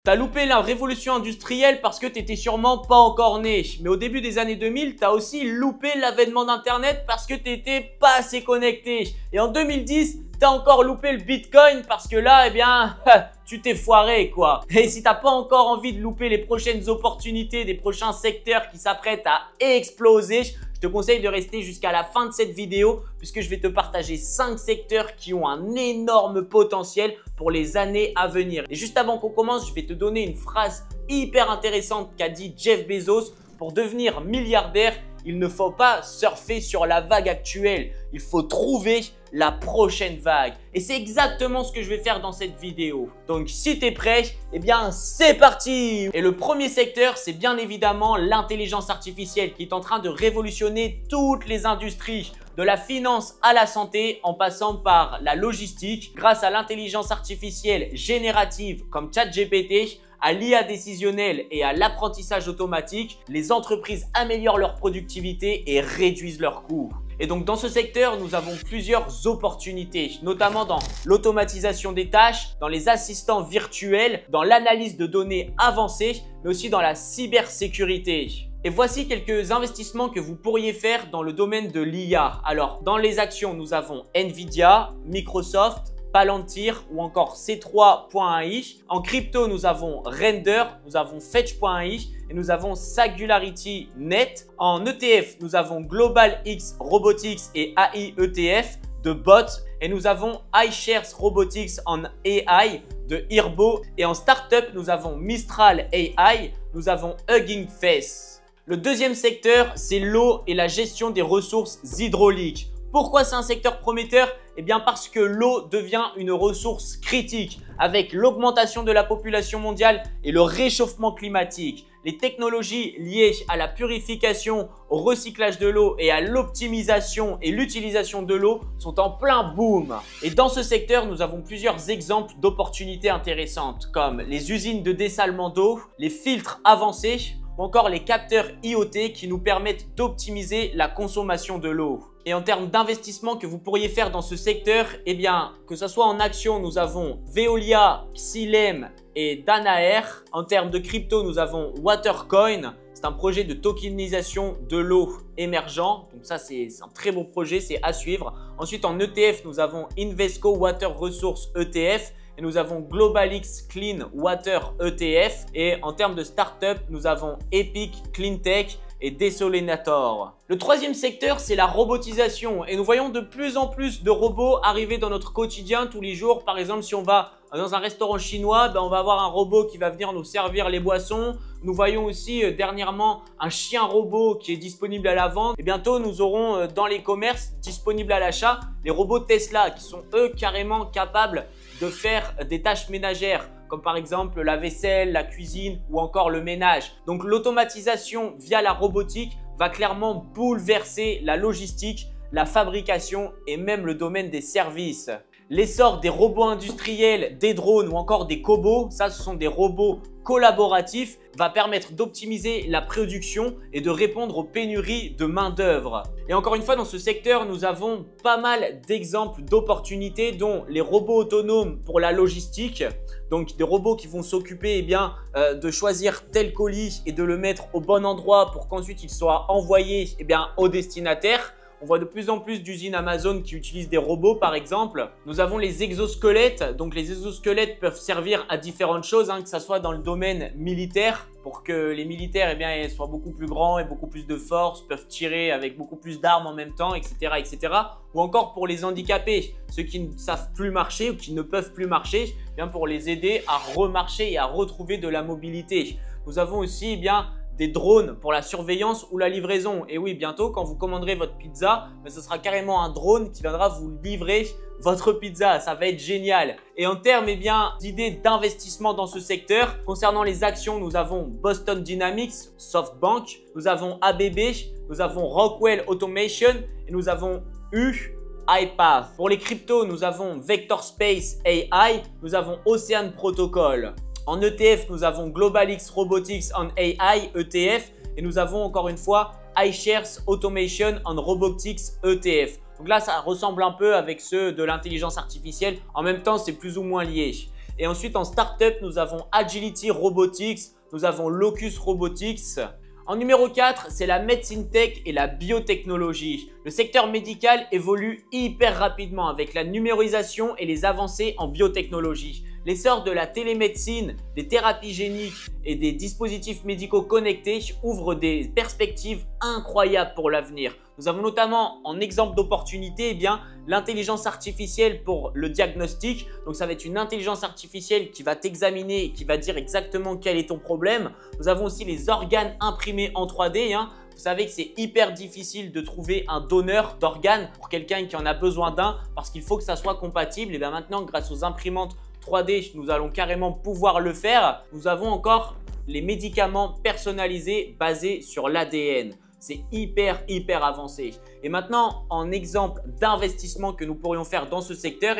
T'as loupé la révolution industrielle parce que t'étais sûrement pas encore né. Mais au début des années 2000, t'as aussi loupé l'avènement d'Internet parce que t'étais pas assez connecté. Et en 2010, t'as encore loupé le Bitcoin parce que là, eh bien, tu t'es foiré quoi. Et si t'as pas encore envie de louper les prochaines opportunités des prochains secteurs qui s'apprêtent à exploser, je te conseille de rester jusqu'à la fin de cette vidéo puisque je vais te partager 5 secteurs qui ont un énorme potentiel pour les années à venir. Et juste avant qu'on commence, je vais te donner une phrase hyper intéressante qu'a dit Jeff Bezos. Pour devenir milliardaire, il ne faut pas surfer sur la vague actuelle, il faut trouver la prochaine vague. Et c'est exactement ce que je vais faire dans cette vidéo. Donc si tu es prêt, eh bien c'est parti! Et le premier secteur, c'est bien évidemment l'intelligence artificielle qui est en train de révolutionner toutes les industries, de la finance à la santé en passant par la logistique. Grâce à l'intelligence artificielle générative comme ChatGPT, à l'IA décisionnelle et à l'apprentissage automatique, les entreprises améliorent leur productivité et réduisent leurs coûts. Et donc dans ce secteur, nous avons plusieurs opportunités, notamment dans l'automatisation des tâches, dans les assistants virtuels, dans l'analyse de données avancées, mais aussi dans la cybersécurité. Et voici quelques investissements que vous pourriez faire dans le domaine de l'IA. Alors, dans les actions, nous avons Nvidia, Microsoft, Palantir ou encore C3.ai. En crypto, nous avons Render, nous avons Fetch.ai et nous avons SingularityNet. En ETF, nous avons Global X Robotics et AI ETF de Bots et nous avons iShares Robotics en AI de Irbo. Et en startup, nous avons Mistral AI, nous avons Hugging Face. Le deuxième secteur, c'est l'eau et la gestion des ressources hydrauliques. Pourquoi c'est un secteur prometteur? Eh bien parce que l'eau devient une ressource critique avec l'augmentation de la population mondiale et le réchauffement climatique. Les technologies liées à la purification, au recyclage de l'eau et à l'optimisation et l'utilisation de l'eau sont en plein boom. Et dans ce secteur, nous avons plusieurs exemples d'opportunités intéressantes comme les usines de dessalement d'eau, les filtres avancés ou encore les capteurs IoT qui nous permettent d'optimiser la consommation de l'eau. Et en termes d'investissement que vous pourriez faire dans ce secteur, eh bien, que ce soit en action, nous avons Veolia, Xylem et Danaher. En termes de crypto, nous avons Watercoin. C'est un projet de tokenisation de l'eau émergent. Donc ça, c'est un très beau projet, c'est à suivre. Ensuite, en ETF, nous avons Invesco Water Resource ETF. Et nous avons Global X Clean Water ETF. Et en termes de start-up, nous avons Epic Cleantech et Desolinator. Le troisième secteur, c'est la robotisation. Et nous voyons de plus en plus de robots arriver dans notre quotidien tous les jours. Par exemple, si on va dans un restaurant chinois, on va avoir un robot qui va venir nous servir les boissons. Nous voyons aussi dernièrement un chien robot qui est disponible à la vente. Et bientôt, nous aurons dans les commerces disponibles à l'achat les robots Tesla qui sont eux carrément capables de faire des tâches ménagères comme par exemple la vaisselle, la cuisine ou encore le ménage. Donc l'automatisation via la robotique va clairement bouleverser la logistique, la fabrication et même le domaine des services. L'essor des robots industriels, des drones ou encore des cobots, ça ce sont des robots collaboratifs, va permettre d'optimiser la production et de répondre aux pénuries de main-d'œuvre. Et encore une fois, dans ce secteur, nous avons pas mal d'exemples d'opportunités, dont les robots autonomes pour la logistique. Donc des robots qui vont s'occuper de choisir tel colis et de le mettre au bon endroit pour qu'ensuite il soit envoyé au destinataire. On voit de plus en plus d'usines Amazon qui utilisent des robots par exemple. Nous avons les exosquelettes. Donc les exosquelettes peuvent servir à différentes choses, que ce soit dans le domaine militaire pour que les militaires soient beaucoup plus grands et beaucoup plus de force, peuvent tirer avec beaucoup plus d'armes en même temps, etc., etc. Ou encore pour les handicapés, ceux qui ne savent plus marcher ou qui ne peuvent plus marcher, pour les aider à remarcher et à retrouver de la mobilité. Nous avons aussi des drones pour la surveillance ou la livraison. Et oui, bientôt, quand vous commanderez votre pizza, ce sera carrément un drone qui viendra vous livrer votre pizza. Ça va être génial. Et en termes d'idées d'investissement dans ce secteur, concernant les actions, nous avons Boston Dynamics, SoftBank, nous avons ABB, nous avons Rockwell Automation et nous avons UiPath. Pour les cryptos, nous avons Vector Space AI, nous avons Ocean Protocol. En ETF, nous avons Global X Robotics en AI ETF et nous avons encore une fois iShares Automation en Robotics ETF. Donc là, ça ressemble un peu avec ceux de l'intelligence artificielle. En même temps, c'est plus ou moins lié. Et ensuite, en startup, nous avons Agility Robotics, nous avons Locus Robotics. En numéro 4, c'est la Medicine Tech et la biotechnologie. Le secteur médical évolue hyper rapidement avec la numérisation et les avancées en biotechnologie. L'essor de la télémédecine, des thérapies géniques et des dispositifs médicaux connectés ouvre des perspectives incroyables pour l'avenir. Nous avons notamment en exemple d'opportunité l'intelligence artificielle pour le diagnostic. Donc ça va être une intelligence artificielle qui va t'examiner et qui va dire exactement quel est ton problème. Nous avons aussi les organes imprimés en 3D. Vous savez que c'est hyper difficile de trouver un donneur d'organes pour quelqu'un qui en a besoin d'un parce qu'il faut que ça soit compatible. Et bien maintenant, grâce aux imprimantes 3D, nous allons carrément pouvoir le faire. Nous avons encore les médicaments personnalisés basés sur l'ADN. C'est hyper avancé. Et maintenant, en exemple d'investissement que nous pourrions faire dans ce secteur,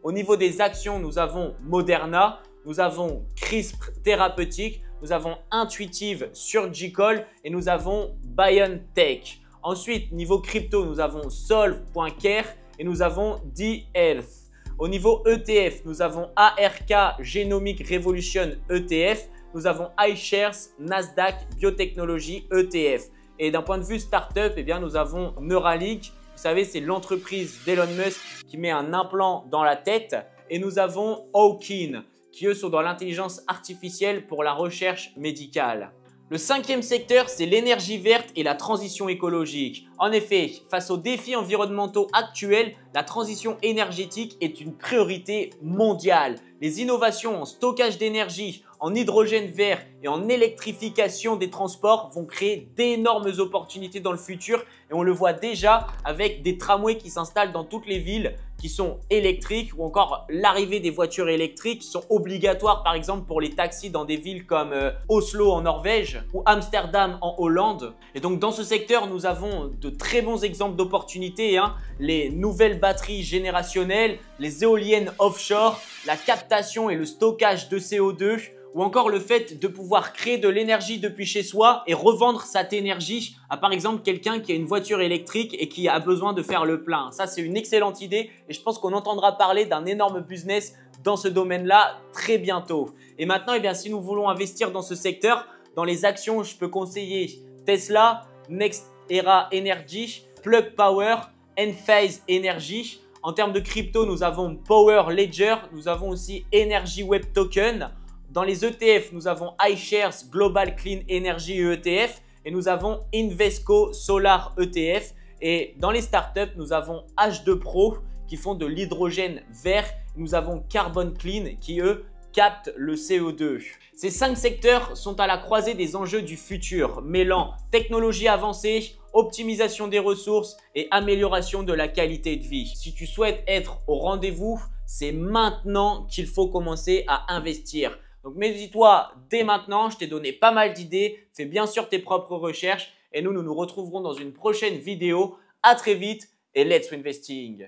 au niveau des actions, nous avons Moderna, nous avons CRISPR Therapeutics, nous avons Intuitive Surgical et nous avons BioNTech. Ensuite, niveau crypto, nous avons Solve.care et nous avons D-Health. Au niveau ETF, nous avons ARK Genomic Revolution ETF, nous avons iShares, Nasdaq Biotechnology ETF. Et d'un point de vue startup, nous avons Neuralink. Vous savez, c'est l'entreprise d'Elon Musk qui met un implant dans la tête. Et nous avons Owkin, qui eux sont dans l'intelligence artificielle pour la recherche médicale. Le cinquième secteur, c'est l'énergie verte et la transition écologique. En effet, face aux défis environnementaux actuels, la transition énergétique est une priorité mondiale. Les innovations en stockage d'énergie, en hydrogène vert et en électrification des transports vont créer d'énormes opportunités dans le futur et on le voit déjà avec des tramways qui s'installent dans toutes les villes qui sont électriques ou encore l'arrivée des voitures électriques qui sont obligatoires par exemple pour les taxis dans des villes comme Oslo en Norvège ou Amsterdam en Hollande. Et donc dans ce secteur, nous avons de très bons exemples d'opportunités, les nouvelles batteries générationnelles, les éoliennes offshore, la captation et le stockage de CO2 ou encore le fait de pouvoir créer de l'énergie depuis chez soi et revendre cette énergie à par exemple quelqu'un qui a une voiture électrique et qui a besoin de faire le plein. Ça, c'est une excellente idée et je pense qu'on entendra parler d'un énorme business dans ce domaine-là très bientôt. Et maintenant, si nous voulons investir dans ce secteur, dans les actions, je peux conseiller Tesla, NextEra Energy, Plug Power, Enphase Energy. En termes de crypto, nous avons Power Ledger, nous avons aussi Energy Web Token. Dans les ETF, nous avons iShares Global Clean Energy ETF et nous avons Invesco Solar ETF. Et dans les startups, nous avons H2 Pro qui font de l'hydrogène vert. Nous avons Carbon Clean qui, eux, captent le CO2. Ces 5 secteurs sont à la croisée des enjeux du futur, mêlant technologie avancée, optimisation des ressources et amélioration de la qualité de vie. Si tu souhaites être au rendez-vous, c'est maintenant qu'il faut commencer à investir. Donc, méfie-toi dès maintenant, je t'ai donné pas mal d'idées, fais bien sûr tes propres recherches et nous nous retrouverons dans une prochaine vidéo. À très vite et let's investing!